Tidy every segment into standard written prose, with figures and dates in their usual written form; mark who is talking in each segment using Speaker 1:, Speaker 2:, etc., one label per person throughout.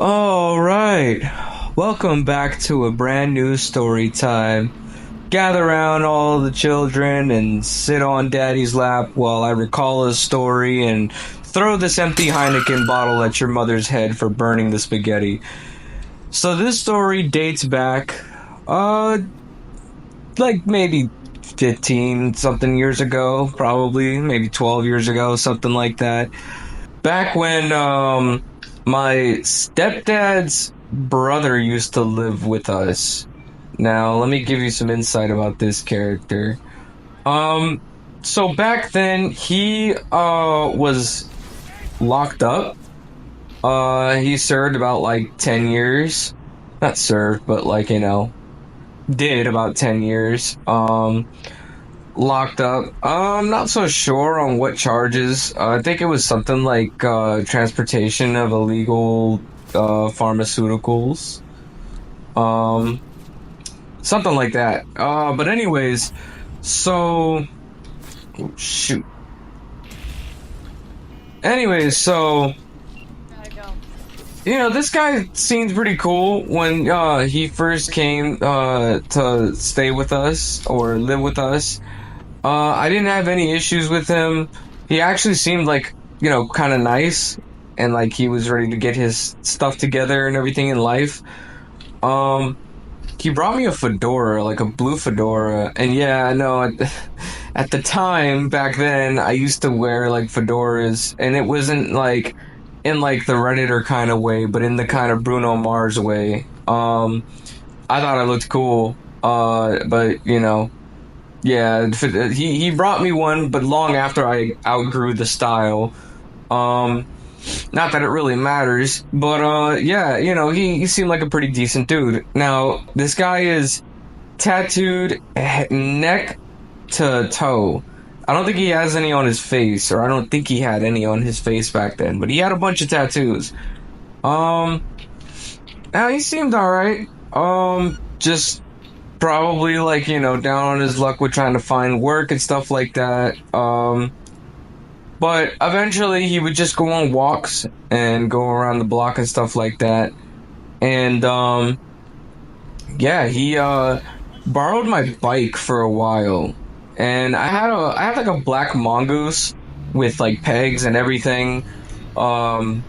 Speaker 1: All right. Welcome back to a brand new story time. Gather around all the children and sit on daddy's lap while I recall a story and throw this empty Heineken bottle at your mother's head for burning the spaghetti. So this story dates back, like maybe 15 something years ago, probably, maybe 12 years ago, something like that. Back when, my stepdad's brother used to live with us. Now, let me give you some insight about this character. So back then, he, was locked up. He served about, like, 10 years. Not served, but, like, did about 10 years. Locked up. I'm not so sure on what charges. I think it was something like transportation of illegal pharmaceuticals. Something like that. But anyways, so oh, shoot. Anyways, so this guy seemed pretty cool when he first came to stay with us or live with us. I didn't have any issues with him. He actually seemed like, kind of nice and like he was ready to get his stuff together and everything in life. He brought me a fedora, like a blue fedora, and yeah, I know at the time back then I used to wear like fedoras, and it wasn't like in like the Redditor kind of way, but in the kind of Bruno Mars way. I thought I looked cool, but yeah, he brought me one, but long after I outgrew the style. Not that it really matters, but yeah, he seemed like a pretty decent dude. Now, this guy is tattooed neck to toe. I don't think he has any on his face, or I don't think he had any on his face back then, but he had a bunch of tattoos. Now he seemed alright. Just probably like, down on his luck with trying to find work and stuff like that. But eventually he would just go on walks and go around the block and stuff like that. And, yeah, he, borrowed my bike for a while. And I had like a black mongoose with like pegs and everything. And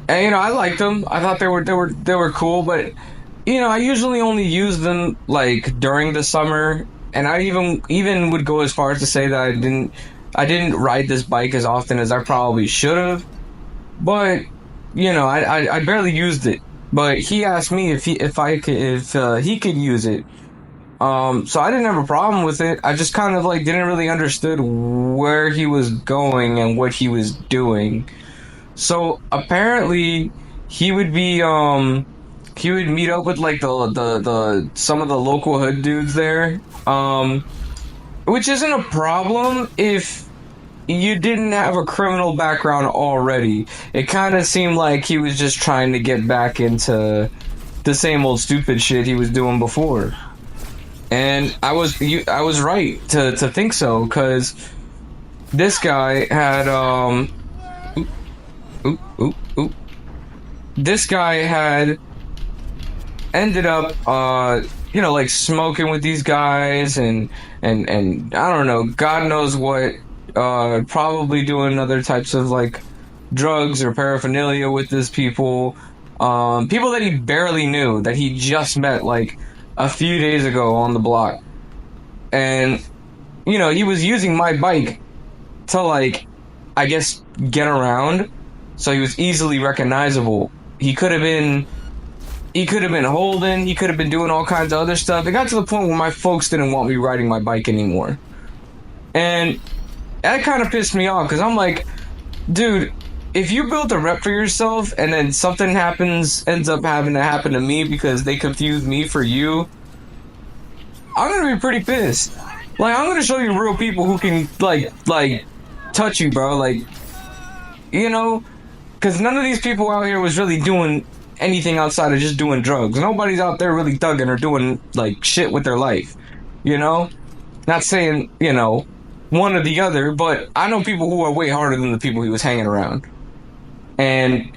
Speaker 1: I liked them. I thought they were cool, but I usually only use them like during the summer, and I even would go as far as to say that I didn't ride this bike as often as I probably should have. But I barely used it. But he asked me if he could use it. So I didn't have a problem with it. I just kind of like didn't really understood where he was going and what he was doing. So apparently he would be he would meet up with like the some of the local hood dudes there. Which isn't a problem if you didn't have a criminal background already. It kind of seemed like he was just trying to get back into the same old stupid shit he was doing before. And I was right to think so, because this guy had this guy had ended up like smoking with these guys and I don't know, God knows what, probably doing other types of like drugs or paraphernalia with these people, people that he barely knew, that he just met like a few days ago on the block. And he was using my bike to like, I guess, get around, so he was easily recognizable. He could have been holding, he could have been doing all kinds of other stuff. It got to the point where my folks didn't want me riding my bike anymore. And that kind of pissed me off, because I'm like, dude, if you built a rep for yourself and then something ends up having to happen to me because they confused me for you, I'm gonna be pretty pissed. Like, I'm gonna show you real people who can like touch you, bro. Like, because none of these people out here was really doing anything outside of just doing drugs. Nobody's out there really thugging or doing like shit with their life. Not saying one or the other, but I know people who are way harder than the people he was hanging around. And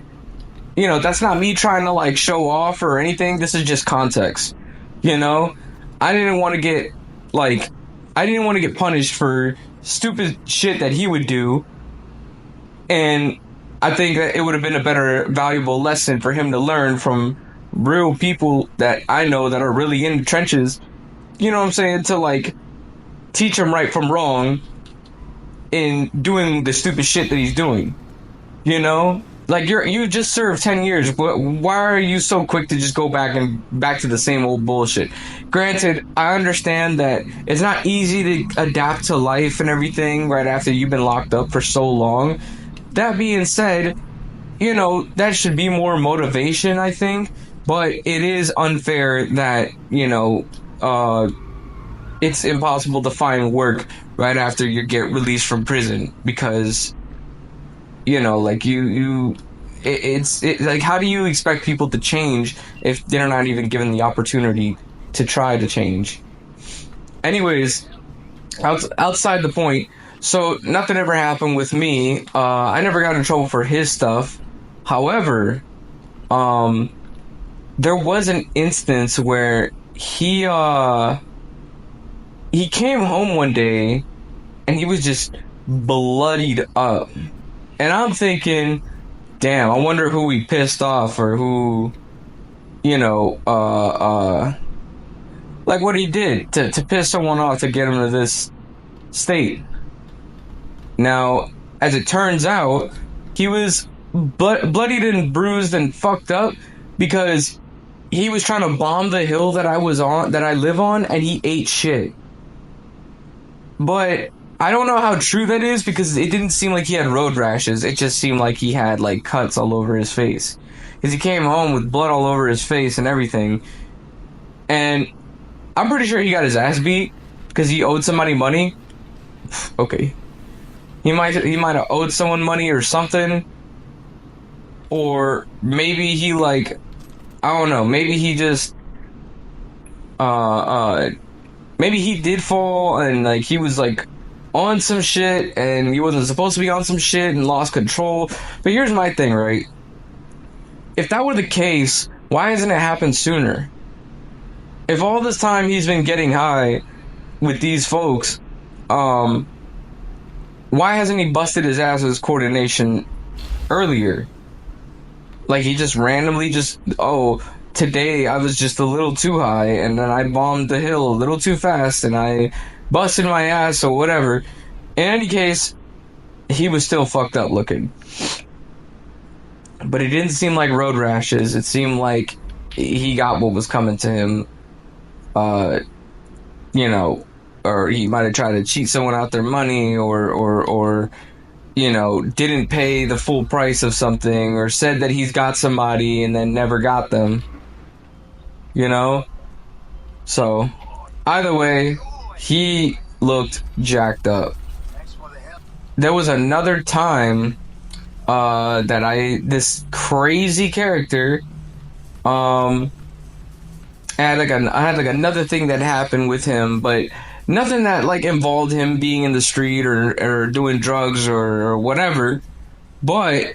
Speaker 1: that's not me trying to like show off or anything. This is just context. You know, I didn't want to get like, I didn't want to get punished for stupid shit that he would do, and I think that it would have been a better, valuable lesson for him to learn from real people that I know that are really in the trenches. You know what I'm saying? To like teach him right from wrong in doing the stupid shit that he's doing. You know, like you just served 10 years. Why are you so quick to just go back to the same old bullshit? Granted, I understand that it's not easy to adapt to life and everything right after you've been locked up for so long. That being said, that should be more motivation, I think. But it is unfair that, it's impossible to find work right after you get released from prison because, like it's like, how do you expect people to change if they're not even given the opportunity to try to change? Anyways, outside the point, so nothing ever happened with me. I never got in trouble for his stuff. However, there was an instance where he came home one day and he was just bloodied up. And I'm thinking, damn, I wonder who he pissed off or who, like what he did to piss someone off to get him to this state. Now, as it turns out, he was bloodied and bruised and fucked up because he was trying to bomb the hill that I live on, and he ate shit. But I don't know how true that is because it didn't seem like he had road rashes. It just seemed like he had like cuts all over his face. Because he came home with blood all over his face and everything. And I'm pretty sure he got his ass beat because he owed somebody money. Okay. He might have owed someone money or something. Or maybe he like, I don't know, maybe he just maybe he did fall and like he was like on some shit and he wasn't supposed to be on some shit and lost control. But here's my thing, right? If that were the case, why hasn't it happened sooner? If all this time he's been getting high with these folks, why hasn't he busted his ass's coordination earlier? Like he just randomly today I was just a little too high and then I bombed the hill a little too fast and I busted my ass or whatever. In any case, he was still fucked up looking. But it didn't seem like road rashes. It seemed like he got what was coming to him. Or he might have tried to cheat someone out their money or didn't pay the full price of something or said that he's got somebody and then never got them. So, either way, he looked jacked up. There was another time that this crazy character, I had like another thing that happened with him, but nothing that like involved him being in the street or doing drugs or whatever. But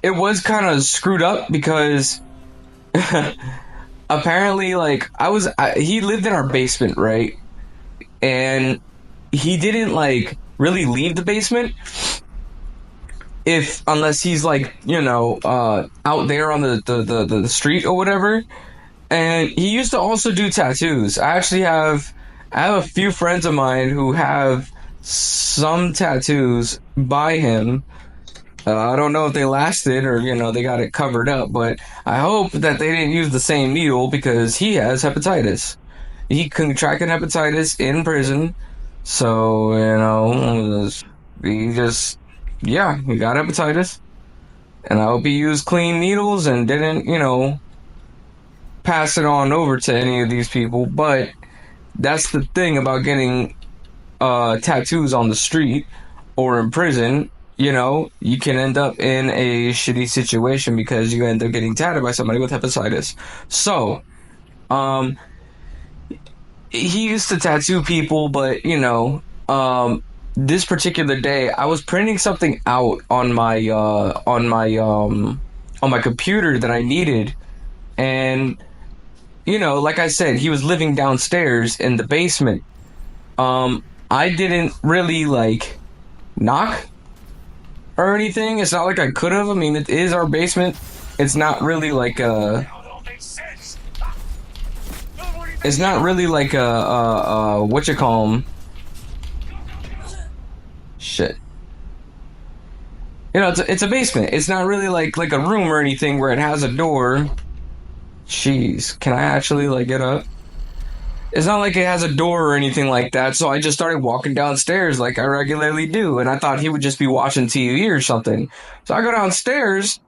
Speaker 1: it was kind of screwed up because apparently like he lived in our basement, right? And he didn't like really leave the basement unless he's like out there on the street or whatever. And he used to also do tattoos. I have a few friends of mine who have some tattoos by him. I don't know if they lasted or they got it covered up, but I hope that they didn't use the same needle because he has hepatitis. He contracted hepatitis in prison. So, he got hepatitis. And I hope he used clean needles and didn't, pass it on over to any of these people. But that's the thing about getting tattoos on the street or in prison. You can end up in a shitty situation because you end up getting tatted by somebody with hepatitis. So, he used to tattoo people, but, this particular day, I was printing something out on my computer that I needed, and like I said, he was living downstairs in the basement. I didn't really like knock or anything. It's not like I could have. I mean, it is our basement. It's not really like a. It's not really like a what you call 'em? Shit. It's a basement. It's not really like a room or anything where it has a door. Jeez, can I actually like get up? It's not like it has a door or anything like that, so I just started walking downstairs like I regularly do, and I thought he would just be watching TV or something. So I go downstairs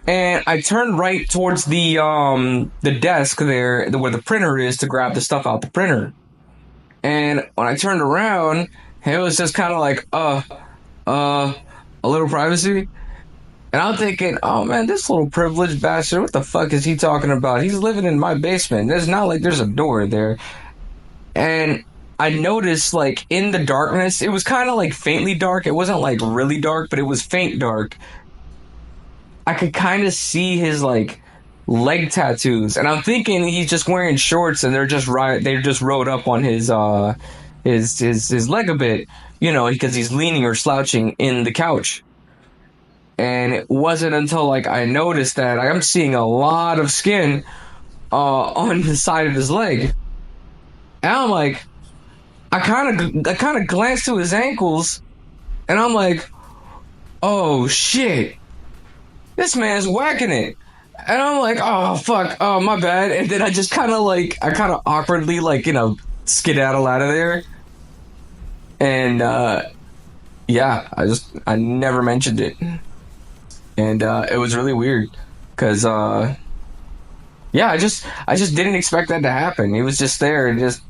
Speaker 1: and I turned right towards the desk there where the printer is to grab the stuff out the printer. And when I turned around, it was just kind of like, a little privacy. And I'm thinking, oh man, this little privileged bastard, what the fuck is he talking about? He's living in my basement. It's not like there's a door there. And I noticed, like, in the darkness, it was kind of like faintly dark. It wasn't like really dark, but it was faint dark. I could kind of see his like leg tattoos, and I'm thinking he's just wearing shorts, and they're just rode up on his leg a bit, because he's leaning or slouching in the couch. And it wasn't until like I noticed that I'm seeing a lot of skin on the side of his leg, and I'm like, I kind of glanced to his ankles, and I'm like, oh shit, this man's whacking it. And I'm like, oh fuck, oh my bad. And then I just kind of awkwardly skedaddle out of there. And yeah, I never mentioned it. And it was really weird, cause yeah, I just didn't expect that to happen. He was just there, just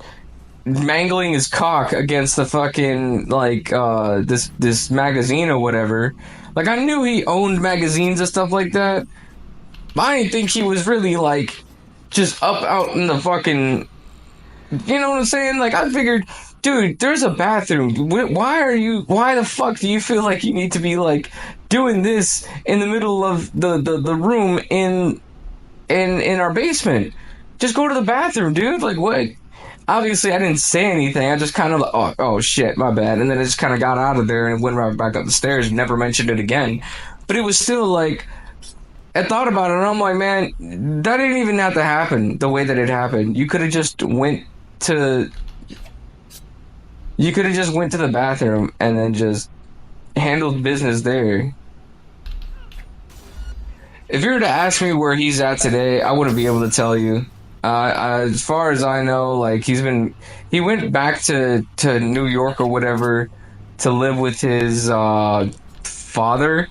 Speaker 1: mangling his cock against the fucking this magazine or whatever. Like, I knew he owned magazines and stuff like that, but I didn't think he was really like just up out in the fucking. You know what I'm saying? Like, I figured, dude, there's a bathroom. Why the fuck do you feel like you need to be like doing this in the middle of the room in our basement? Just go to the bathroom, dude. Like, what? Obviously, I didn't say anything. I just kind of like, oh shit, my bad. And then I just kind of got out of there and went right back up the stairs and never mentioned it again. But it was still like, I thought about it and I'm like, man, that didn't even have to happen the way that it happened. You could have just went to the bathroom and then just handled business there. If you were to ask me where he's at today, I wouldn't be able to tell you. As far as I know, like, he went back to New York or whatever to live with his father,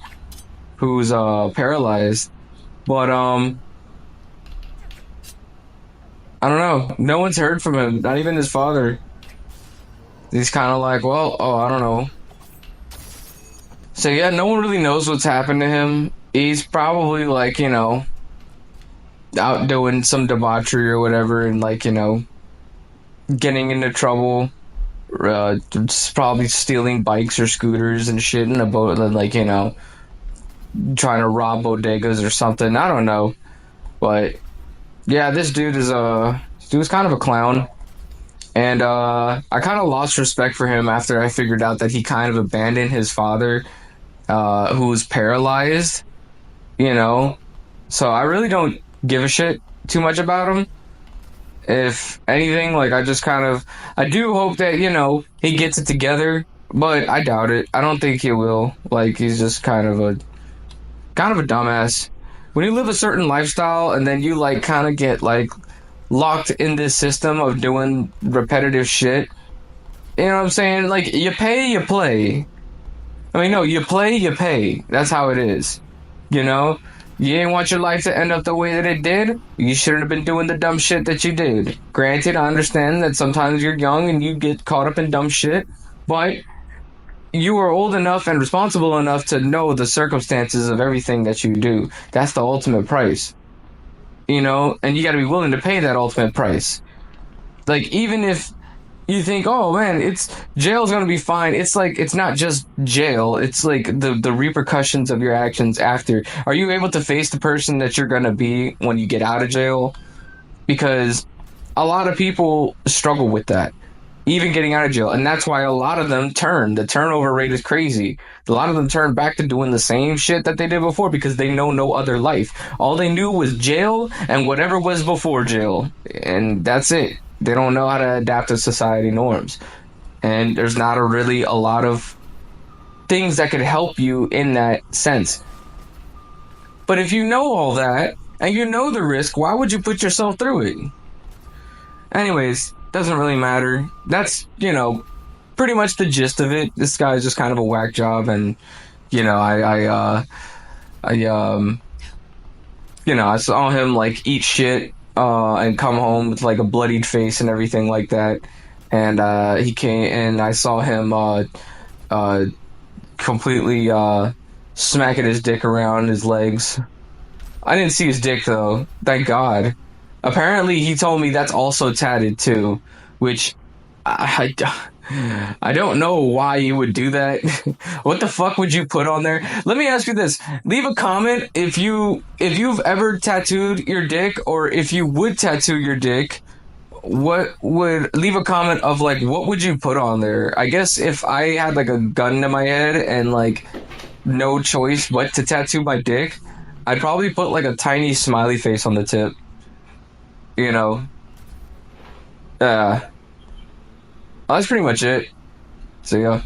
Speaker 1: who's paralyzed. But I don't know. No one's heard from him. Not even his father. He's kind of like, well, I don't know. So yeah, no one really knows what's happened to him. He's probably like, out doing some debauchery or whatever, and like, getting into trouble, probably stealing bikes or scooters and shit in a boat, and like, trying to rob bodegas or something. I don't know, but yeah, this dude is kind of a clown, and I kind of lost respect for him after I figured out that he kind of abandoned his father, who was paralyzed, so I really don't give a shit too much about him. If anything, like, I do hope that, he gets it together, but I doubt it. I don't think he will. Like, he's just kind of a dumbass. When you live a certain lifestyle and then you like kind of get like locked in this system of doing repetitive shit, you know what I'm saying? Like, you pay, you play. I mean, no, you play, you pay. That's how it is. You didn't want your life to end up the way that it did. You shouldn't have been doing the dumb shit that you did. Granted, I understand that sometimes you're young and you get caught up in dumb shit, but you are old enough and responsible enough to know the circumstances of everything that you do. That's the ultimate price. And you gotta be willing to pay that ultimate price. Like, even if you think, oh man, it's jail's gonna be fine. It's like it's not just jail. It's like the repercussions of your actions after. Are you able to face the person that you're gonna be when you get out of jail? Because a lot of people struggle with that, even getting out of jail, and that's why a lot of them turn. The turnover rate is crazy. A lot of them turn back to doing the same shit that they did before because they know no other life. All they knew was jail and whatever was before jail, and that's it. They don't know how to adapt to society norms, and there's not really a lot of things that could help you in that sense. But if you know all that and you know the risk, why would you put yourself through it? Anyways, doesn't really matter. That's, pretty much the gist of it. This guy's just kind of a whack job, and, you know, I, I saw him, like, eat shit, and come home with, like, a bloodied face and everything like that. And, he came, and I saw him, completely, smacking his dick around his legs. I didn't see his dick, though. Thank God. Apparently, he told me that's also tatted too, which I don't know why you would do that. What the fuck would you put on there? Let me ask you this: leave a comment if you've ever tattooed your dick, or if you would tattoo your dick. What would leave a comment of like what would you put on there? I guess if I had like a gun to my head and like no choice but to tattoo my dick, I'd probably put like a tiny smiley face on the tip. You know, uh, that's pretty much it. So yeah.